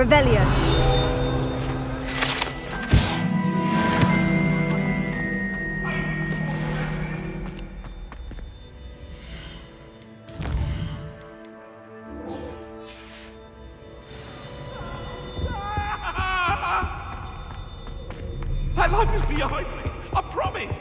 Revelio. That life is behind me, I promise!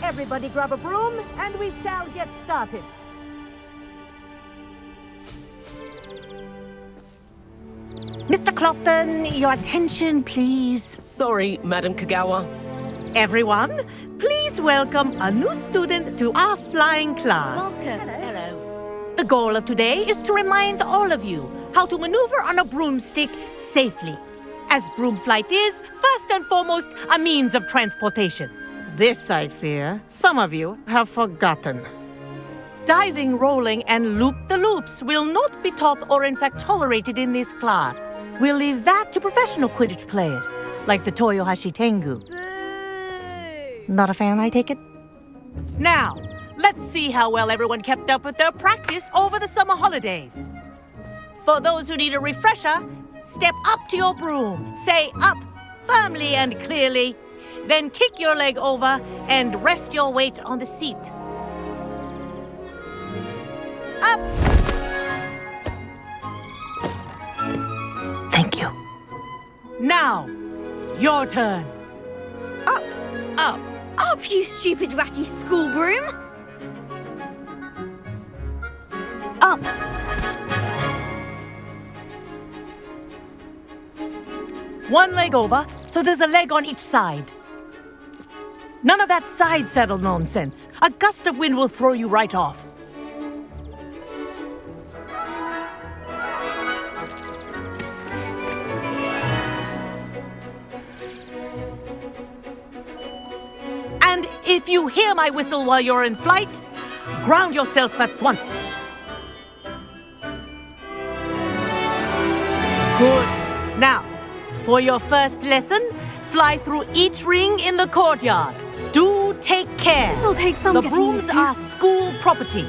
Everybody grab a broom, and we shall get started. Mr. Clopton, your attention, please. Sorry, Madam Kagawa. Everyone, please welcome a new student to our flying class. Hello. The goal of today is to remind all of you how to maneuver on a broomstick safely, as broom flight is, first and foremost, a means of transportation. This, I fear, some of you have forgotten. Diving, rolling, and loop-the-loops will not be taught or in fact tolerated in this class. We'll leave that to professional Quidditch players, like the Toyohashi Tengu. Boo! Not a fan, I take it? Now, let's see how well everyone kept up with their practice over the summer holidays. For those who need a refresher, step up to your broom, say up firmly and clearly, then kick your leg over and rest your weight on the seat. Up! Thank you. Now, your turn. Up! Up. Up, you stupid ratty school broom! Up! One leg over, so there's a leg on each side. None of that side saddle nonsense. A gust of wind will throw you right off. And if you hear my whistle while you're in flight, ground yourself at once. Good. Now, for your first lesson, fly through each ring in the courtyard. Do take care. This'll take some The getting brooms used to. are school property.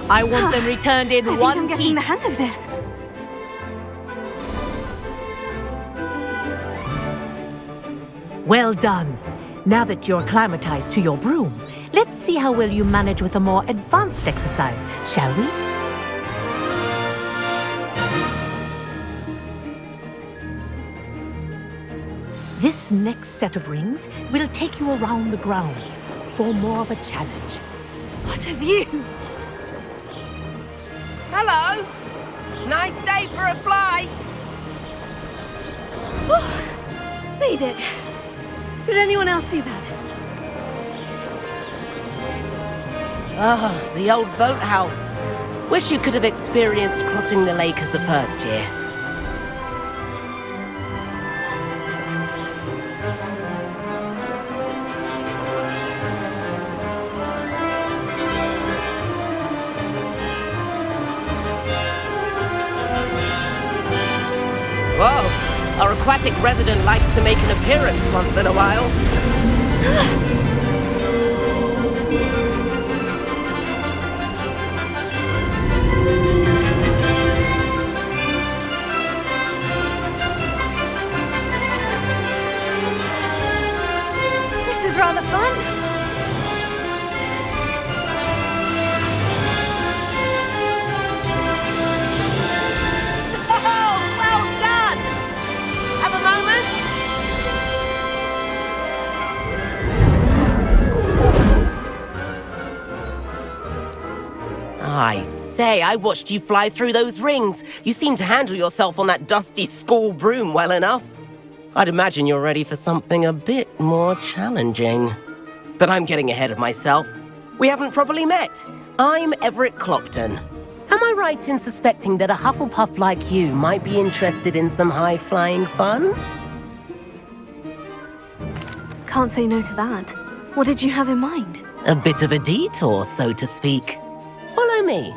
I want them returned in I think one I'm getting piece. the hang of this. Well done. Now that you're acclimatized to your broom, let's see how well you manage with a more advanced exercise, shall we? This next set of rings will take you around the grounds for more of a challenge. What a view! Hello. Nice day for a flight. Read it. Did anyone else see that? Ah, the old boathouse. Wish you could have experienced crossing the lake as a first year. Whoa, our aquatic resident likes to make an appearance once in a while. This is rather fun. Oh, well done! Have a moment? I say, I watched you fly through those rings. You seem to handle yourself on that dusty school broom well enough. I'd imagine you're ready for something a bit more challenging. But I'm getting ahead of myself. We haven't properly met. I'm Everett Clopton. Am I right in suspecting that a Hufflepuff like you might be interested in some high-flying fun? Can't say no to that. What did you have in mind? A bit of a detour, so to speak. Follow me.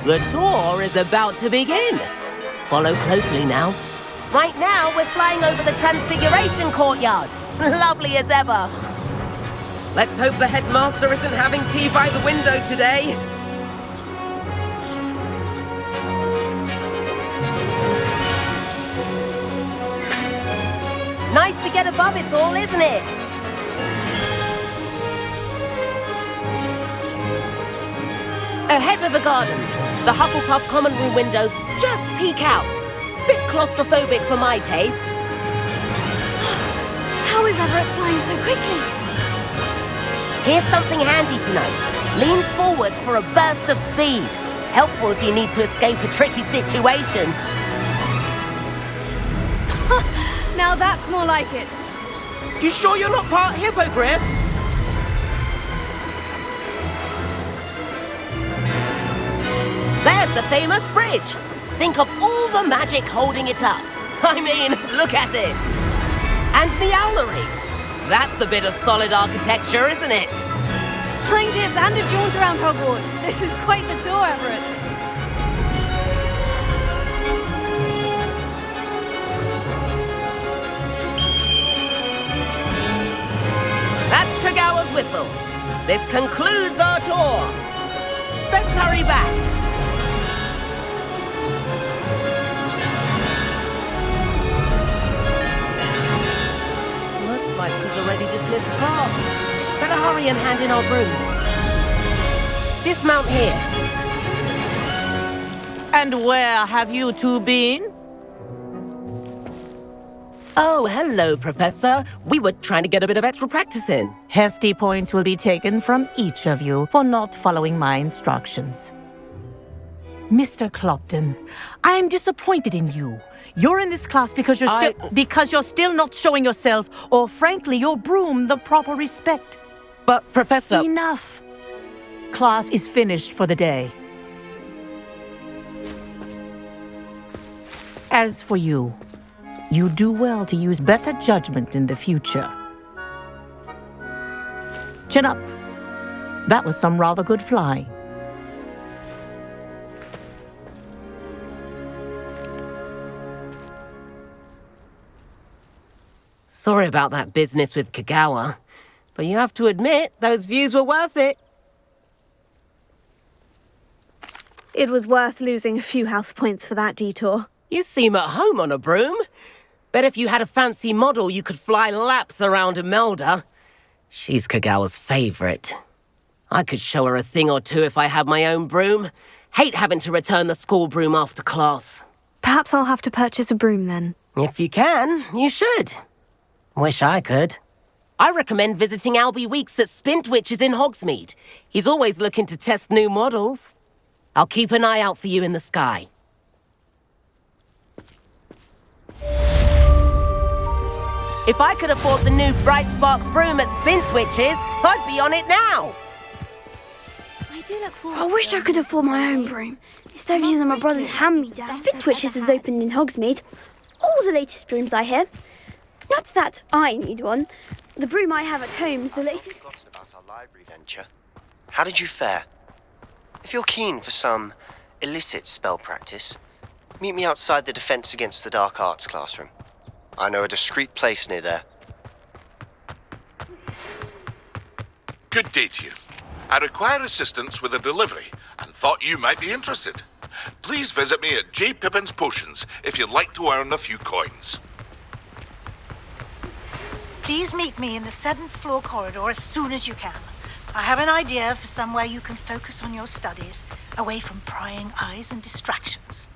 The tour is about to begin. Follow closely now. Right now, we're flying over the Transfiguration Courtyard. Lovely as ever. Let's hope the headmaster isn't having tea by the window today. Nice to get above it all, isn't it? Ahead of the gardens, the Hufflepuff common room windows just peek out. Bit claustrophobic for my taste. How is Everett flying so quickly? Here's something handy to know. Lean forward for a burst of speed. Helpful if you need to escape a tricky situation. Now that's more like it. You sure you're not part hippogriff? There's the famous bridge. Think of all the magic holding it up. I mean, look at it. And the owlery. That's a bit of solid architecture, isn't it? Flying dips and a jaunt around Hogwarts. This is quite the tour, Everett. That's Kagawa's whistle. This concludes our tour. Let's hurry back. Looks like she's already dismissed class. Better hurry and hand in our brooms. Dismount here. And where have you two been? Oh, hello, Professor. We were trying to get a bit of extra practice in. Hefty points will be taken from each of you for not following my instructions. Mr. Clopton, I'm disappointed in you. You're in this class because you're still not showing yourself, or frankly, your broom, the proper respect. But, Professor... Enough. Class is finished for the day. As for you, you do well to use better judgment in the future. Chin up. That was some rather good flying. Sorry about that business with Kagawa, but you have to admit, those views were worth it. It was worth losing a few house points for that detour. You seem at home on a broom. Bet if you had a fancy model, you could fly laps around Imelda. She's Kagawa's favorite. I could show her a thing or two if I had my own broom. Hate having to return the school broom after class. Perhaps I'll have to purchase a broom then. If you can, you should. Wish I could. I recommend visiting Albie Weeks at Spintwitches in Hogsmeade. He's always looking to test new models. I'll keep an eye out for you in the sky. If I could afford the new Bright Spark broom at Spintwitches, I'd be on it now. I wish I could afford my own broom. Instead of using my brother's hand-me-down. Spintwitches has opened in Hogsmeade. All the latest brooms, I hear. Not that I need one. The broom I have at home is the latest. I've forgotten about our library venture. How did you fare? If you're keen for some illicit spell practice, meet me outside the Defense Against the Dark Arts classroom. I know a discreet place near there. Good day to you. I require assistance with a delivery and thought you might be interested. Please visit me at J. Pippin's Potions if you'd like to earn a few coins. Please meet me in the 7th floor corridor as soon as you can. I have an idea for somewhere you can focus on your studies, away from prying eyes and distractions.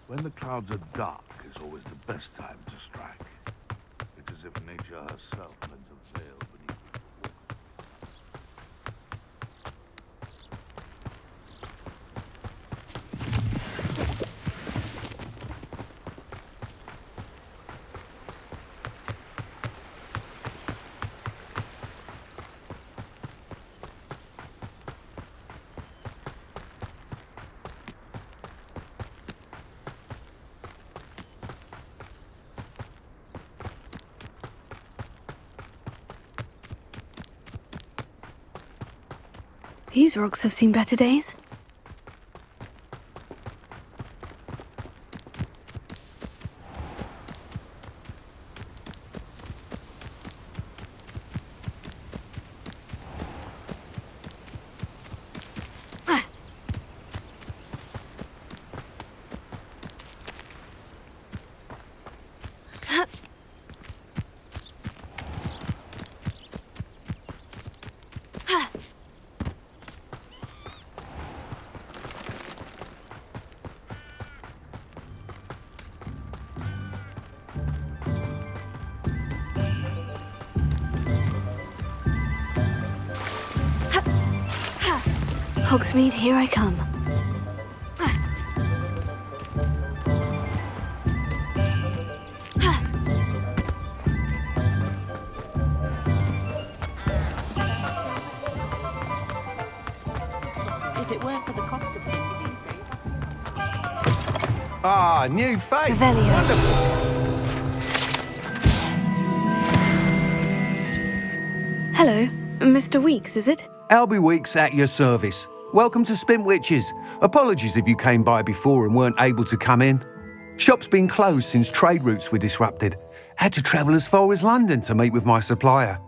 When the clouds are dark is always the best time to strike. It's as if nature herself lends a veil beneath These rocks have seen better days. Hogsmeade, here I come. If it weren't for the cost of things these days. Ah, new face. Revelio. Wonderful. Hello, Mr. Weeks, is it? Albie Weeks at your service. Welcome to Spintwitches. Apologies if you came by before and weren't able to come in. Shop's been closed since trade routes were disrupted. Had to travel as far as London to meet with my supplier.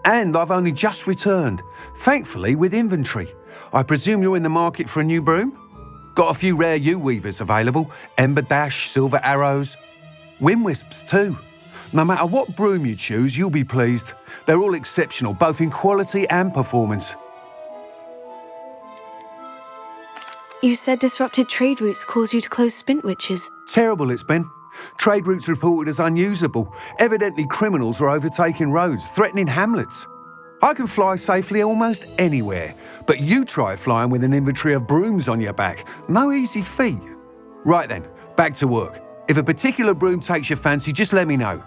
And I've only just returned, thankfully with inventory. I presume you're in the market for a new broom? Got a few rare yew-weavers available, Ember Dash, Silver Arrows. Wind Wisps too. No matter what broom you choose, you'll be pleased. They're all exceptional, both in quality and performance. You said disrupted trade routes caused you to close Spintwitches. Terrible it's been. Trade routes reported as unusable. Evidently criminals were overtaking roads, threatening hamlets. I can fly safely almost anywhere, but you try flying with an inventory of brooms on your back. No easy feat. Right then, back to work. If a particular broom takes your fancy, just let me know.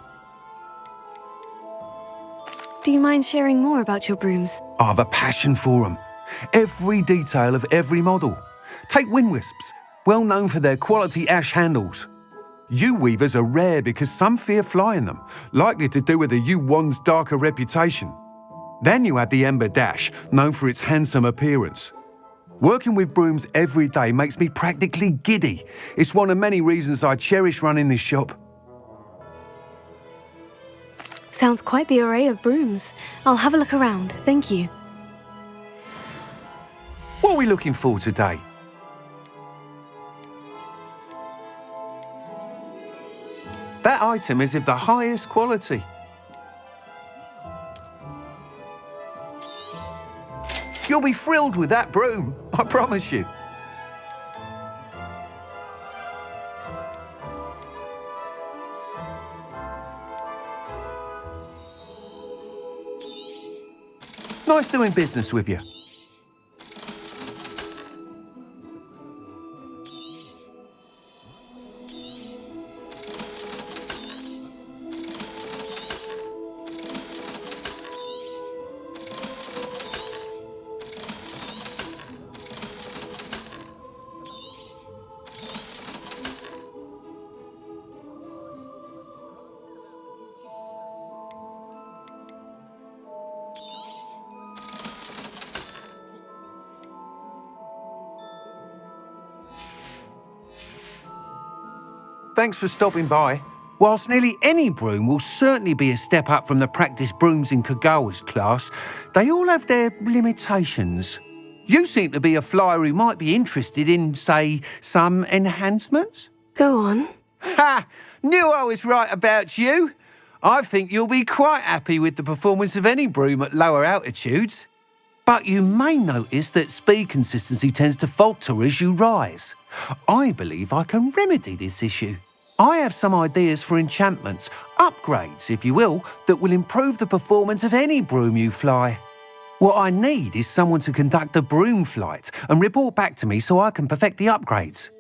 Do you mind sharing more about your brooms? I have a passion for them. Every detail of every model. Take Wind Wisps, well known for their quality ash handles. Yew-weavers are rare because some fear flying them, likely to do with the yew wand's darker reputation. Then you have the Ember Dash, known for its handsome appearance. Working with brooms every day makes me practically giddy. It's one of many reasons I cherish running this shop. Sounds quite the array of brooms. I'll have a look around, thank you. What are we looking for today? That item is of the highest quality. You'll be thrilled with that broom, I promise you. Nice doing business with you. Thanks for stopping by. Whilst nearly any broom will certainly be a step up from the practice brooms in Kagawa's class, they all have their limitations. You seem to be a flyer who might be interested in, say, some enhancements? Go on. Ha! Knew I was right about you. I think you'll be quite happy with the performance of any broom at lower altitudes. But you may notice that speed consistency tends to falter as you rise. I believe I can remedy this issue. I have some ideas for enchantments, upgrades, if you will, that will improve the performance of any broom you fly. What I need is someone to conduct a broom flight and report back to me so I can perfect the upgrades.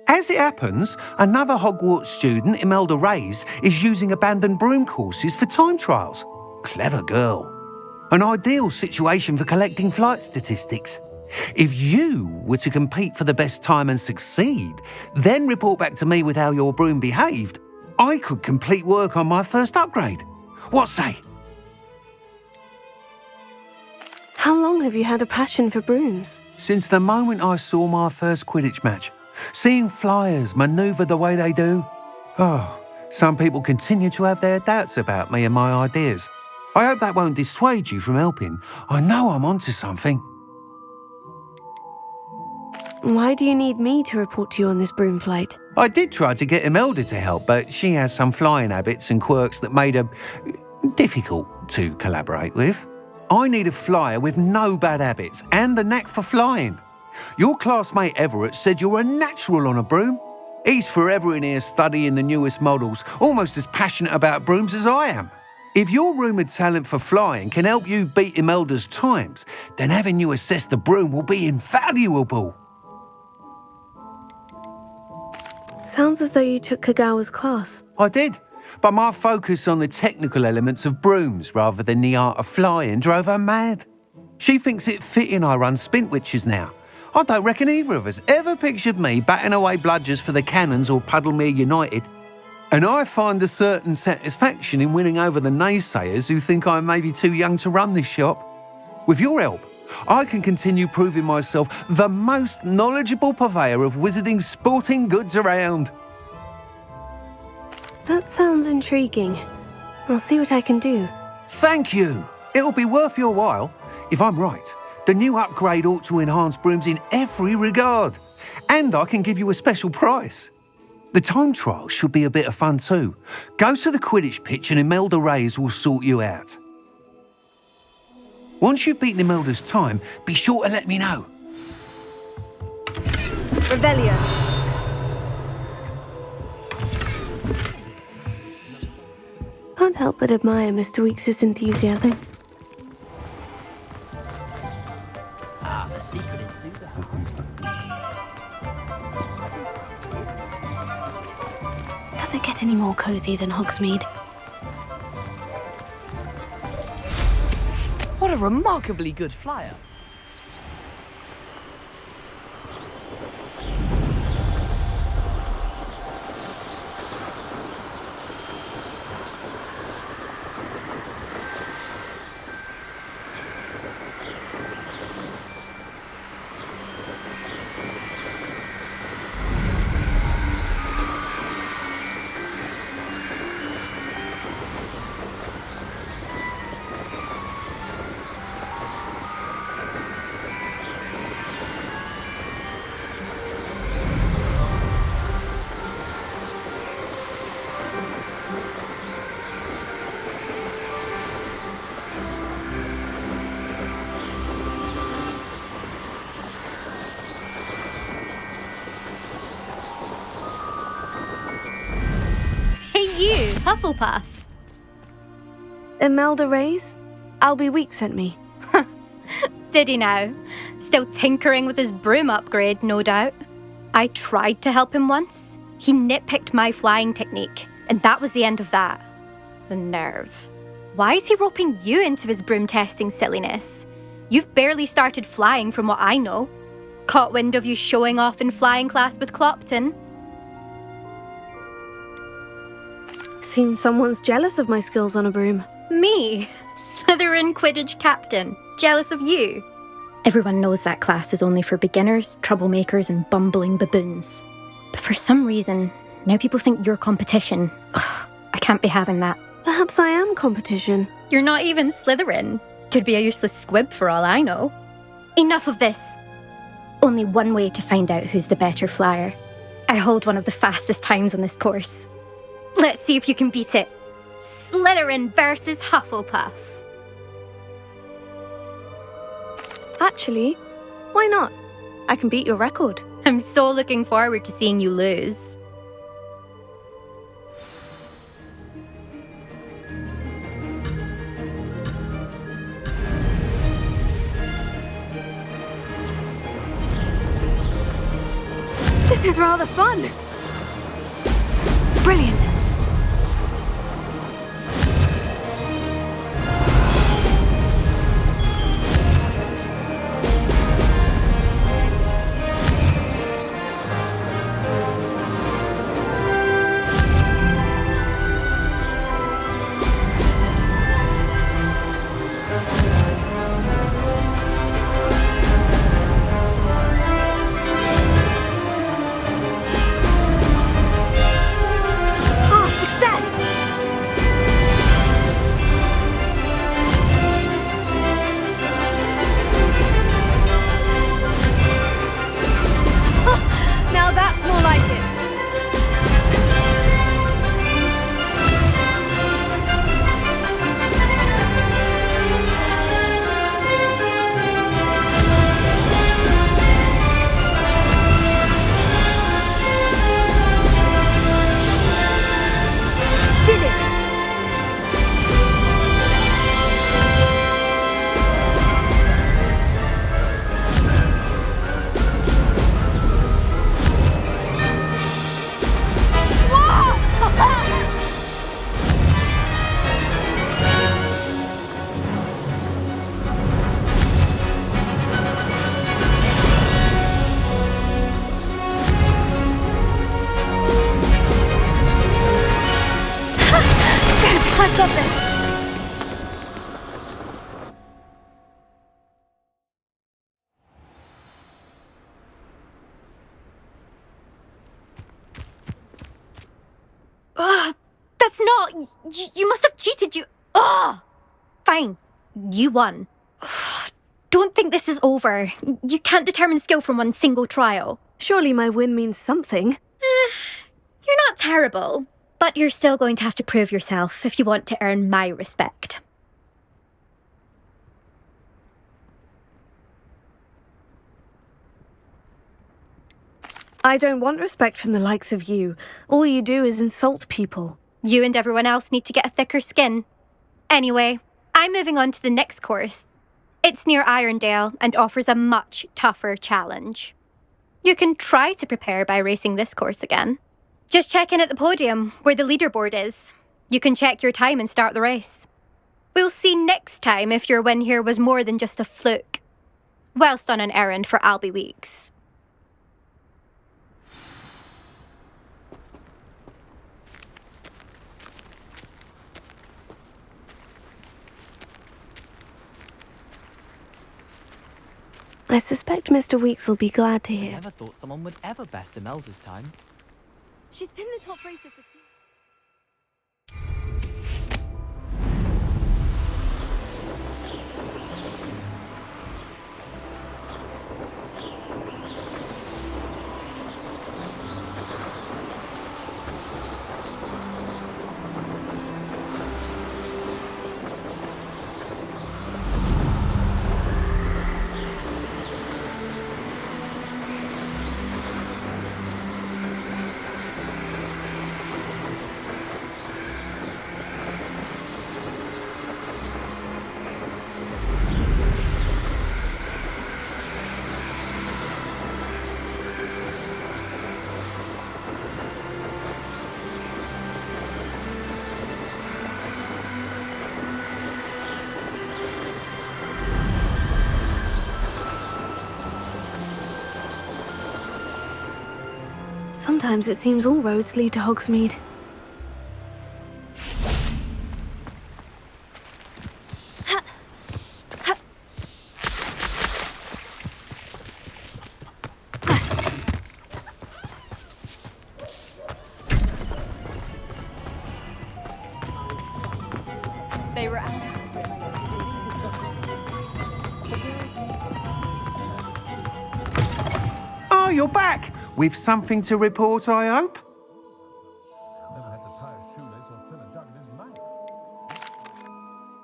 As it happens, another Hogwarts student, Imelda Reyes, is using abandoned broom courses for time trials. Clever girl. An ideal situation for collecting flight statistics. If you were to compete for the best time and succeed, then report back to me with how your broom behaved, I could complete work on my first upgrade. What say? How long have you had a passion for brooms? Since the moment I saw my first Quidditch match. Seeing flyers manoeuvre the way they do. Oh, some people continue to have their doubts about me and my ideas. I hope that won't dissuade you from helping. I know I'm onto something. Why do you need me to report to you on this broom flight? I did try to get Imelda to help, but she has some flying habits and quirks that made her difficult to collaborate with. I need a flyer with no bad habits and the knack for flying. Your classmate Everett said you're a natural on a broom. He's forever in here studying the newest models, almost as passionate about brooms as I am. If your rumoured talent for flying can help you beat Imelda's times, then having you assess the broom will be invaluable. Sounds as though you took Kagawa's class. I did, but my focus on the technical elements of brooms rather than the art of flying drove her mad. She thinks it fitting I run Spintwitches now. I don't reckon either of us ever pictured me batting away bludgers for the Cannons or Puddlemere United. And I find a certain satisfaction in winning over the naysayers who think I'm maybe too young to run this shop. With your help, I can continue proving myself the most knowledgeable purveyor of wizarding sporting goods around. That sounds intriguing. I'll see what I can do. Thank you. It'll be worth your while. If I'm right, the new upgrade ought to enhance brooms in every regard. And I can give you a special price. The time trial should be a bit of fun too. Go to the Quidditch pitch and Imelda Reyes will sort you out. Once you've beaten Imelda's time, be sure to let me know. Revelio. Can't help but admire Mr. Weekes' enthusiasm. The secret is through the Does it get any more cosy than Hogsmeade? What a remarkably good flyer. You, Hufflepuff. Imelda Reyes? Albie Week sent me. Did he now? Still tinkering with his broom upgrade, no doubt. I tried to help him once. He nitpicked my flying technique, and that was the end of that. The nerve. Why is he roping you into his broom testing silliness? You've barely started flying from what I know. Caught wind of you showing off in flying class with Clopton. Seems someone's jealous of my skills on a broom. Me, Slytherin Quidditch captain, jealous of you. Everyone knows that class is only for beginners, troublemakers, and bumbling baboons. But for some reason, now people think you're competition. Ugh, I can't be having that. Perhaps I am competition. You're not even Slytherin. Could be a useless squib for all I know. Enough of this. Only one way to find out who's the better flyer. I hold one of the fastest times on this course. Let's see if you can beat it. Slytherin versus Hufflepuff. Actually, why not? I can beat your record. I'm so looking forward to seeing you lose. This is rather fun. Brilliant. You must have cheated, you... Oh! Fine. You won. Don't think this is over. You can't determine skill from one single trial. Surely my win means something. You're not terrible, but you're still going to have to prove yourself if you want to earn my respect. I don't want respect from the likes of you. All you do is insult people. You and everyone else need to get a thicker skin. Anyway, I'm moving on to the next course. It's near Irondale and offers a much tougher challenge. You can try to prepare by racing this course again. Just check in at the podium, where the leaderboard is. You can check your time and start the race. We'll see next time if your win here was more than just a fluke. Whilst on an errand for Albie Weeks. I suspect Mr. Weeks will be glad to hear. Never thought someone would ever best Imelda's time. She's been the top racer for 2 Sometimes it seems all roads lead to Hogsmeade. They were... Oh, you're back! With something to report, I hope?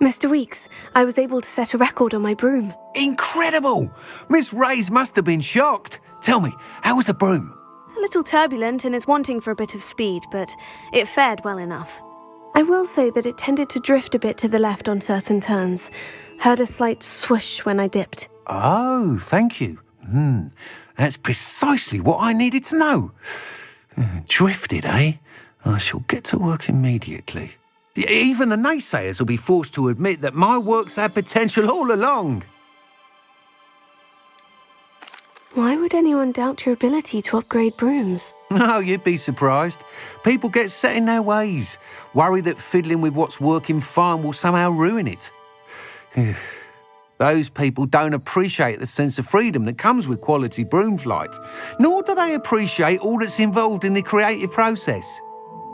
Mr. Weeks, I was able to set a record on my broom. Incredible! Miss Ray's must have been shocked. Tell me, how was the broom? A little turbulent and is wanting for a bit of speed, but it fared well enough. I will say that it tended to drift a bit to the left on certain turns. Heard a slight swoosh when I dipped. Oh, thank you. That's precisely what I needed to know. Drifted, eh? I shall get to work immediately. Even the naysayers will be forced to admit that my work's had potential all along. Why would anyone doubt your ability to upgrade brooms? No, you'd be surprised. People get set in their ways, worry that fiddling with what's working fine will somehow ruin it. Those people don't appreciate the sense of freedom that comes with quality broom flight, nor do they appreciate all that's involved in the creative process.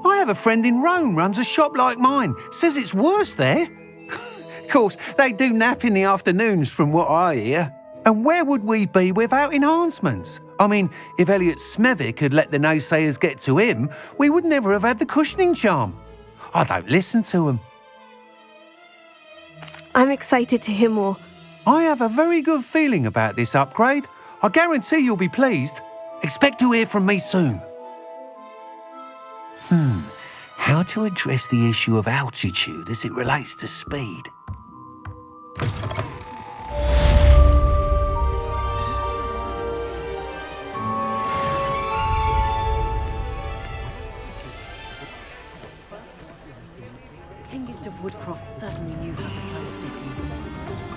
I have a friend in Rome runs a shop like mine, says it's worse there. Of course, they do nap in the afternoons from what I hear. And where would we be without enhancements? I mean, if Elliot Smethwick had let the naysayers get to him, we would never have had the cushioning charm. I don't listen to them. I'm excited to hear more. I have a very good feeling about this upgrade. I guarantee you'll be pleased. Expect to hear from me soon. How to address the issue of altitude as it relates to speed? Hengist of Woodcroft certainly knew how to plan a city.